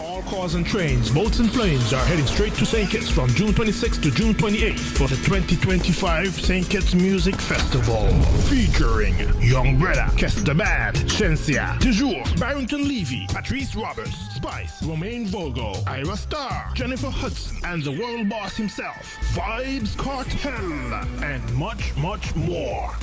All cars and trains, boats and planes are heading straight to St. Kitts from June 26th to June 28th for the 2025 St. Kitts Music Festival. Featuring Young Brother, Kester Band, Shensia, Toujours, Barrington Levy, Patrice Roberts, Spice, Romaine Vogo, Ira Star, Jennifer Hudson, and the world boss himself, Vibes Cartel, and much, much more.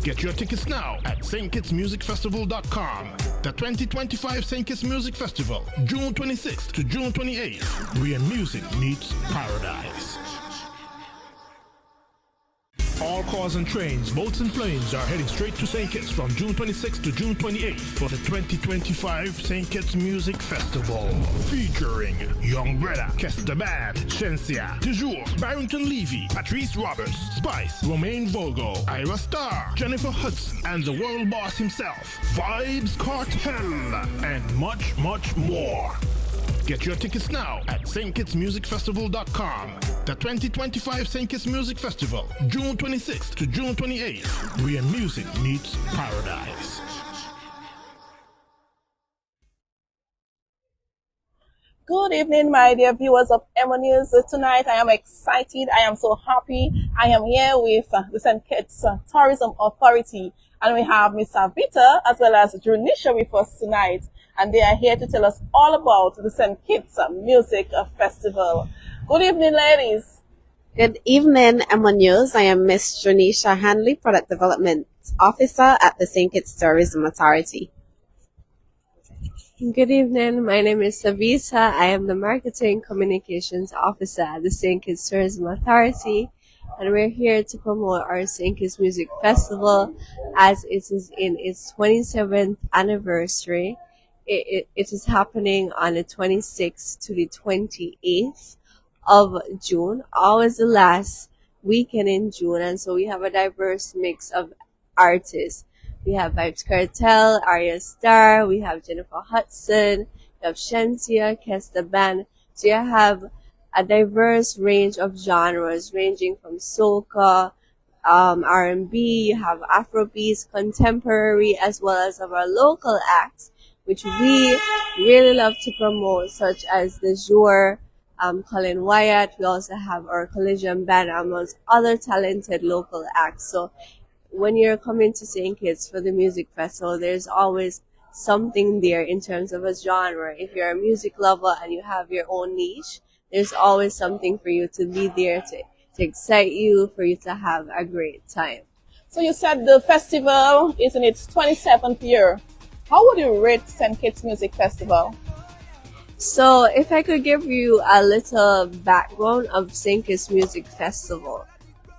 Get your tickets now at stkitsmusicfestival.com. The 2025 St. Kitts Music Festival, June 26th to June 28th, where music meets paradise. All cars and trains, boats and planes are heading straight to St. Kitts from June 26th to June 28th for the 2025 St. Kitts Music Festival. Featuring Young Brother, Kester Band, Shensia, Toujours, Barrington Levy, Patrice Roberts, Spice, Romaine Vogo, Ira Star, Jennifer Hudson, and the world boss himself, Vibes Cartel, and much, much more. Get your tickets now at stkitsmusicfestival.com. The 2025 St. Kitts Music Festival, June 26th to June 28th, where music meets paradise. Good evening, my dear viewers of Emo News. Tonight, I am excited. I am so happy. I am here with the St. Kitts Tourism Authority, and we have Miss Avita as well as Junisha with us tonight. And they are here to tell us all about the St. Kitts Music Festival. Good evening, ladies. Good evening, Emo News. I am Miss Junisha Hanley, Product Development Officer at the St. Kitts Tourism Authority. Good evening. My name is Savita. I am the Marketing Communications Officer at the St. Kitts Tourism Authority, and we're here to promote our St. Kitts Music Festival as it is in its 27th anniversary. It is happening on the 26th to the 28th of June, always the last weekend in June, and so we have a diverse mix of artists. We have Vibes Cartel, Arya Star, we have Jennifer Hudson, we have Shensia, Kester Band. So you have a diverse range of genres ranging from soca, R&B, you have Afrobeats, contemporary, as well as of our local acts, which we really love to promote, such as the Jour, Colin Wyatt. We also have our Collision Band, amongst other talented local acts. So when you're coming to St. Kitts for the music festival, there's always something there in terms of a genre. If you're a music lover and you have your own niche, there's always something for you to be there to excite you, for you to have a great time. So you said the festival is in its 27th year. How would you rate St. Kitts Music Festival? So if I could give you a little background of St. Kitts Music Festival,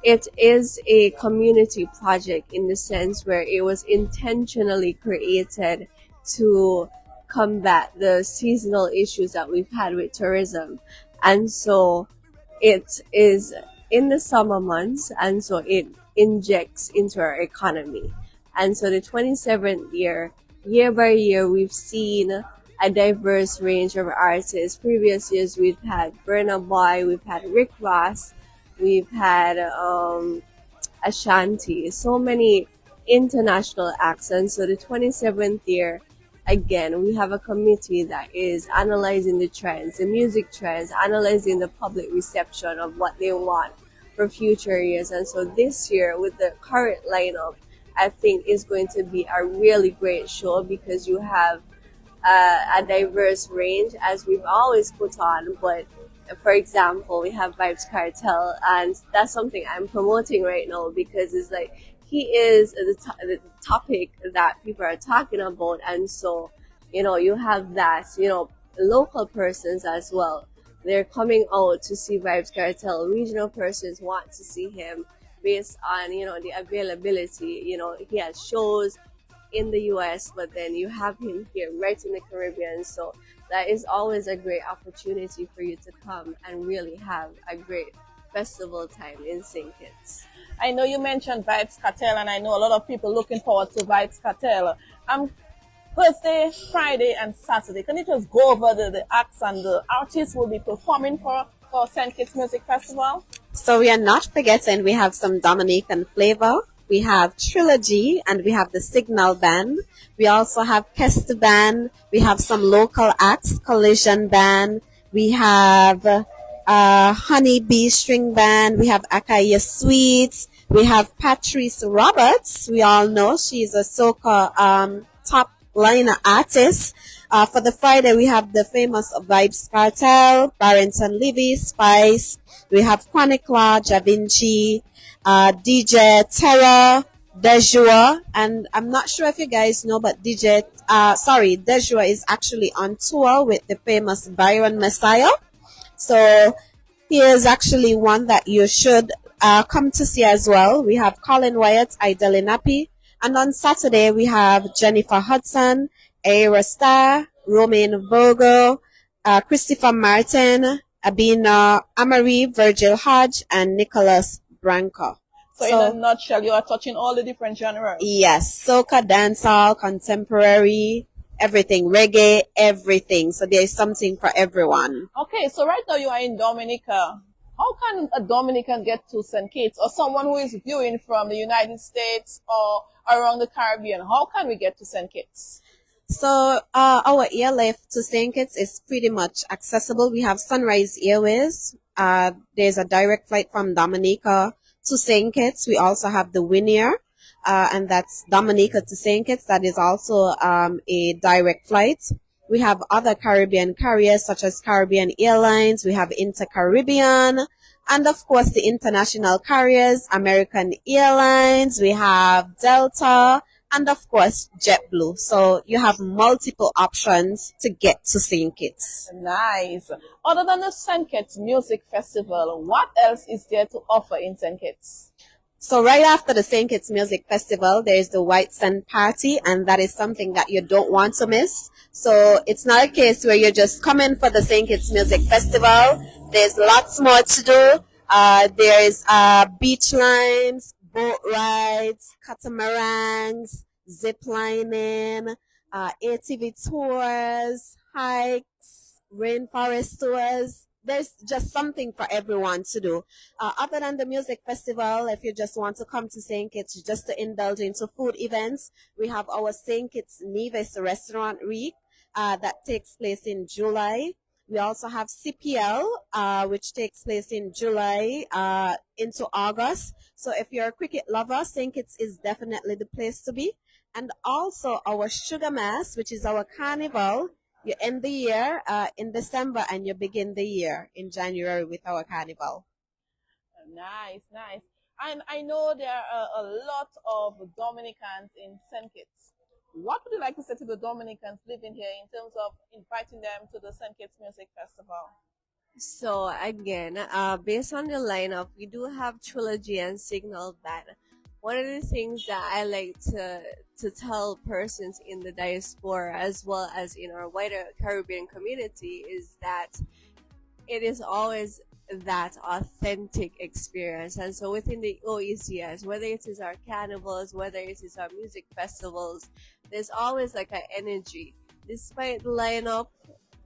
it is a community project in the sense where it was intentionally created to combat the seasonal issues that we've had with tourism. And so it is in the summer months, and so it injects into our economy. And so the 27th year by year, we've seen a diverse range of artists. Previous years, we've had Burna Boy, we've had Rick Ross, we've had Ashanti, so many international acts. And so the 27th year, again, we have a committee that is analyzing the trends, the music trends, analyzing the public reception of what they want for future years. And so this year, with the current lineup, I think is going to be a really great show because you have a diverse range, as we've always put on. But for example, we have Vibes Cartel, and that's something I'm promoting right now because it's like he is the topic that people are talking about. And so, you have that, local persons as well. They're coming out to see Vibes Cartel. Regional persons want to see him based on, the availability. He has shows in the US, but then you have him here right in the Caribbean. So that is always a great opportunity for you to come and really have a great festival time in St. Kitts. I know you mentioned Vibes Cartel, and I know a lot of people looking forward to Vibes Cartel. Thursday, Friday, and Saturday. Can you just go over the acts and the artists will be performing for St. Kitts Music Festival? So we are not forgetting, we have some Dominican flavor. We have Trilogy, and we have the Signal Band. We also have Kester Band. We have some local acts, Collision Band. We have Honey Bee String Band. We have Akaya Sweets. We have Patrice Roberts. We all know she's a soca top liner artist. For the Friday, we have the famous Vibes Cartel, Barrington Levy, Spice. We have Chronicler, Ja Vinci, DJ Terra, Dejua, and I'm not sure if you guys know, but Dejua is actually on tour with the famous Byron Messiah. So he is actually one that you should come to see as well. We have Colin Wyatt, Idella Nappy, and on Saturday we have Jennifer Hudson, Aira Star, Romain Vogel, Christopher Martin, Abina Amari, Virgil Hodge, and Nicholas Branco. So in a nutshell, you are touching all the different genres. Yes, soca, dancehall, contemporary, everything, reggae, everything. So there is something for everyone. Okay, so right now you are in Dominica. How can a Dominican get to St. Kitts, or someone who is viewing from the United States or around the Caribbean? How can we get to St. Kitts? So our airlift to St. Kitts is pretty much accessible. We have Sunrise Airways. There's a direct flight from Dominica to St. Kitts. We also have the Winair, and that's Dominica to St. Kitts. That is also a direct flight. We have other Caribbean carriers such as Caribbean Airlines. We have Inter-Caribbean, and of course the international carriers, American Airlines. We have Delta, and of course JetBlue. So you have multiple options to get to St. Kitts. Nice. Other than the St. Kitts Music Festival, what else is there to offer in St. Kitts? So right after the St. Kitts Music Festival, there is the White Sand Party, and that is something that you don't want to miss. So it's not a case where you're just coming for the St. Kitts Music Festival. There's lots more to do. There is beach lines, boat rides, catamarans, zip lining, ATV tours, hikes, rainforest tours. There's just something for everyone to do. Other than the music festival, if you just want to come to St. Kitts just to indulge into food events, we have our St. Kitts Nevis Restaurant Week that takes place in July. We also have CPL, which takes place in July into August. So if you're a cricket lover, St. Kitts is definitely the place to be. And also our Sugar Mass, which is our carnival. You end the year in December and you begin the year in January with our carnival. Nice, nice. And I know there are a lot of Dominicans in St. Kitts. What would you like to say to the Dominicans living here in terms of inviting them to the St. Kitts Music Festival? So again, based on the lineup, we do have Trilogy and Signal Band. One of the things that I like to tell persons in the diaspora as well as in our wider Caribbean community is that it is always that authentic experience. And so within the OECS, whether it is our carnivals, whether it is our music festivals, there's always like an energy. Despite the lineup,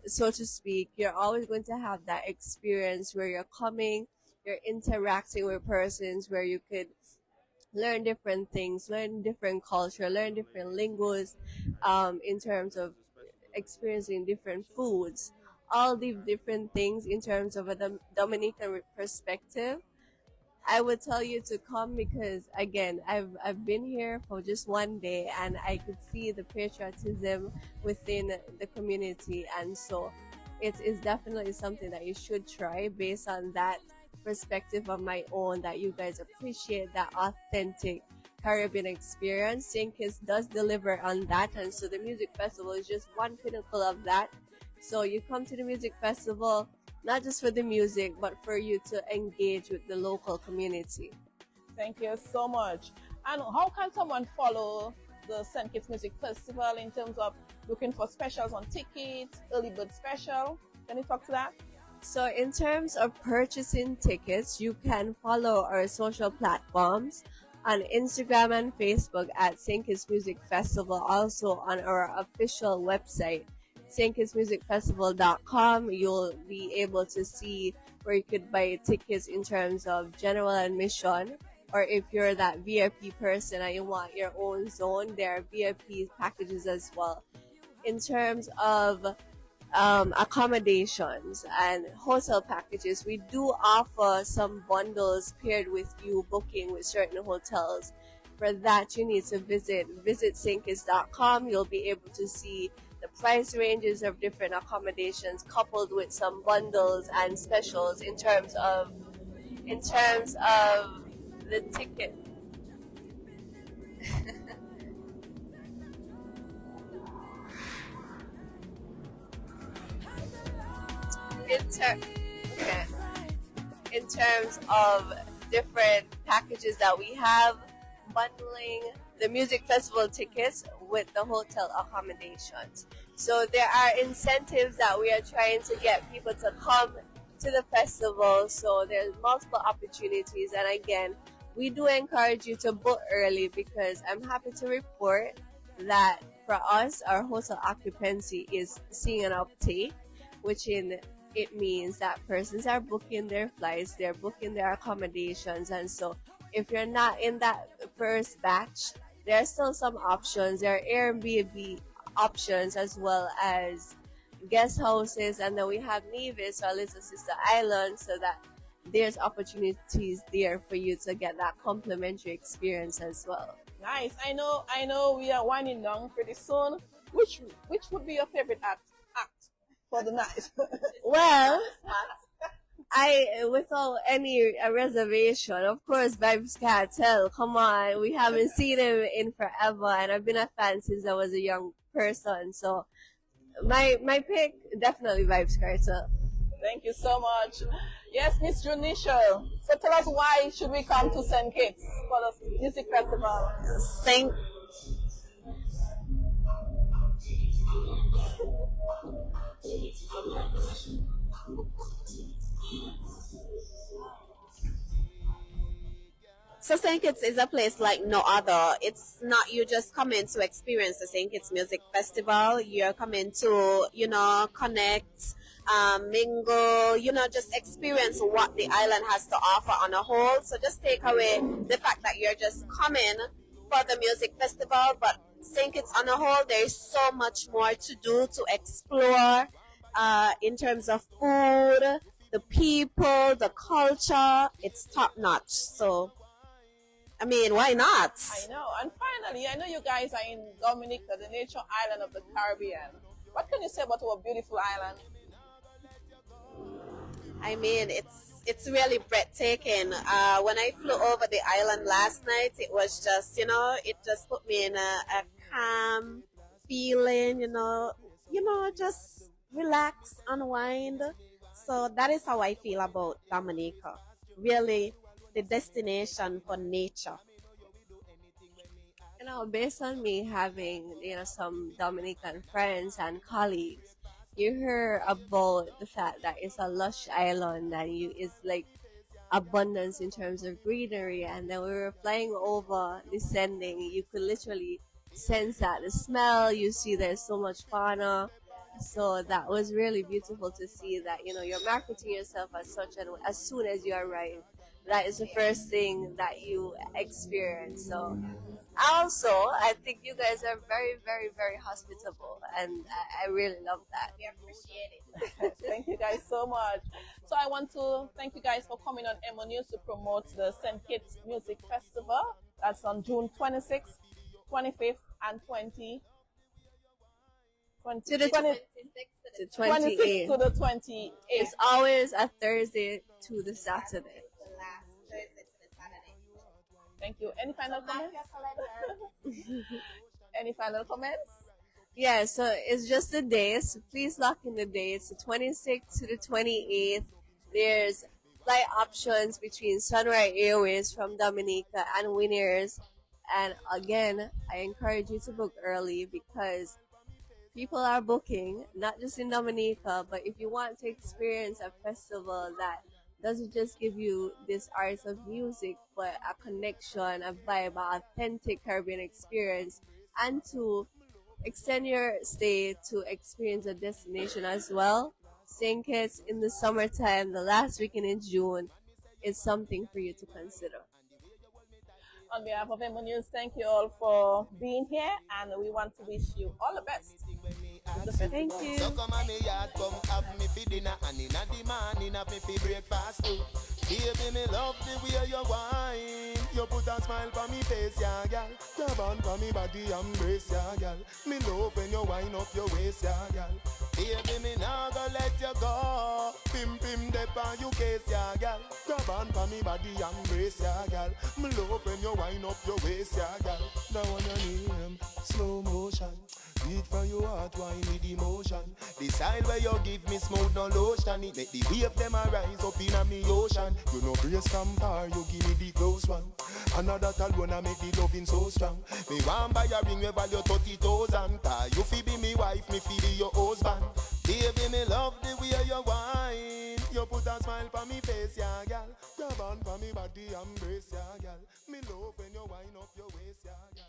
so to speak, you're always going to have that experience where you're coming, you're interacting with persons where you could learn different things, learn different culture, learn different linguas, in terms of experiencing different foods, all the different things in terms of a Dominican perspective. I would tell you to come because again, I've been here for just one day and I could see the patriotism within the community, and so it is definitely something that you should try based on that perspective of my own, that you guys appreciate that authentic Caribbean experience. St. Kitts does deliver on that, and so the music festival is just one pinnacle of that. So you come to the music festival not just for the music, but for you to engage with the local community. Thank you so much. And how can someone follow the St. Kitts Music Festival in terms of looking for specials on tickets, early bird special? Can you talk to that? So in terms of purchasing tickets, you can follow our social platforms on Instagram and Facebook at St. Kitts Music Festival, also on our official website, stkittsmusicfestival.com. You'll be able to see where you could buy tickets in terms of general admission, or if you're that VIP person and you want your own zone, there are VIP packages as well. In terms of accommodations and hotel packages, we do offer some bundles paired with you booking with certain hotels. For that, you need to visit Syncus.com. You'll be able to see the price ranges of different accommodations coupled with some bundles and specials in terms of the ticket. Okay. In terms of different packages that we have, bundling the music festival tickets with the hotel accommodations. So there are incentives that we are trying to get people to come to the festival. So there's multiple opportunities, and again, we do encourage you to book early because I'm happy to report that for us, our hotel occupancy is seeing an uptake, which it means that persons are booking their flights, they're booking their accommodations, and so if you're not in that first batch, there are still some options. There are Airbnb options as well as guest houses, and then we have Nevis, our little sister island, so that there's opportunities there for you to get that complimentary experience as well. Nice. I know we are winding down pretty soon. Which would be your favorite act for the night? Well, without any reservation, of course, Vibes Cartel. Come on, we haven't seen him in forever, and I've been a fan since I was a young person. So, my pick definitely Vibes Cartel. Thank you so much. Yes, Miss Junisha. So tell us, why should we come to St. Kitts for the music festival? Thank So St. Kitts is a place like no other. It's not you just coming to experience the St. Kitts Music Festival. You're coming to, connect, mingle, just experience what the island has to offer on a whole. So just take away the fact that you're just coming for the music festival, but St. Kitts on a whole, there's so much more to do, to explore, in terms of food, the people, the culture. It's top notch. So why not? I know. And finally, I know you guys are in Dominica, the nature island of the Caribbean. What can you say about our beautiful island? It's really breathtaking. When I flew over the island last night, it was just, it just put me in a calm feeling, just relax, unwind. So that is how I feel about Dominica. Really, the destination for nature. Based on me having, some Dominican friends and colleagues, you heard about the fact that it's a lush island and it's like abundance in terms of greenery. And then we were flying over, descending, you could literally sense that the smell. You see there's so much fauna. So that was really beautiful to see that, you're marketing yourself as such, and as soon as you arrive, that is the first thing that you experience. So also, I think you guys are very, very, very hospitable, and I really love that. We appreciate it. Thank you guys so much. So I want to thank you guys for coming on Emo News to promote the St. Kitts Music Festival. That's on June 26th, 25th, and 26th To the 26th 28th. to the 28th. It's always a Thursday to the Saturday. The last Thursday to the Saturday. Thank you. Any final comments? Any final comments? Yeah, so it's just the days. Please lock in the dates. The 26th to the 28th. There's flight options between Sunrise Airways from Dominica and Winners. And again, I encourage you to book early because people are booking, not just in Dominica, but if you want to experience a festival that doesn't just give you this art of music, but a connection, a vibe, an authentic Caribbean experience, and to extend your stay to experience a destination as well, St. Kitts in the summertime, the last weekend in June, is something for you to consider. On behalf of Emo News, thank you all for being here, and we want to wish you all the best. Thank you. So come on me yard, come have me for dinner, and inna the morning have me for breakfast too. Baby, me love the way you whine. You put a smile on me face, yeah, girl. Grab on for me body, embrace, yeah, girl. Me love when you wind up your waist, yeah, girl. Baby, me nah go let you go. Pim pim dep on you case, yeah, girl. Grab on for me body, embrace, yeah, girl. Me love when you wind up your waist, yeah, girl. That one your name, slow motion. Beat for your heart, wine with emotion. The style where you give me smooth, no lotion. It make the wave them a rise up in a me ocean. You know brace from far, you give me the close one. Another tal wanna make the loving so strong. Me want buy a ring with value 30,000. You fi be me wife, me fi be your husband. Baby, me love the way you whine. You put a smile on me face, yeah, girl. Grab on for me body, embrace, yeah, girl. Me love when you wind up your waist, yeah, girl.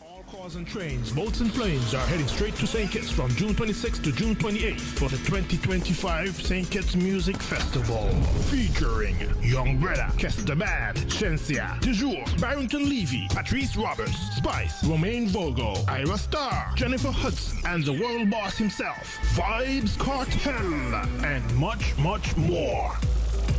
All cars and trains, boats and planes are heading straight to St. Kitts from June 26th to June 28th for the 2025 St. Kitts Music Festival. Featuring Young Brother, Kester Bad, Shensia, Dejour, Barrington Levy, Patrice Roberts, Spice, Romaine Vogo, Ira Star, Jennifer Hudson, and the world boss himself, Vibes Cartel, and much, much more.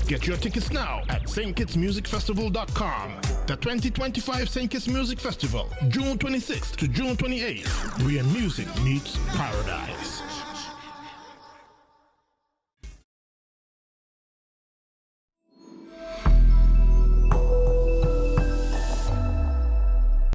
Get your tickets now at stkitsmusicfestival.com. The 2025 St. Kitts Music Festival, June 26th to June 28th, where music meets paradise.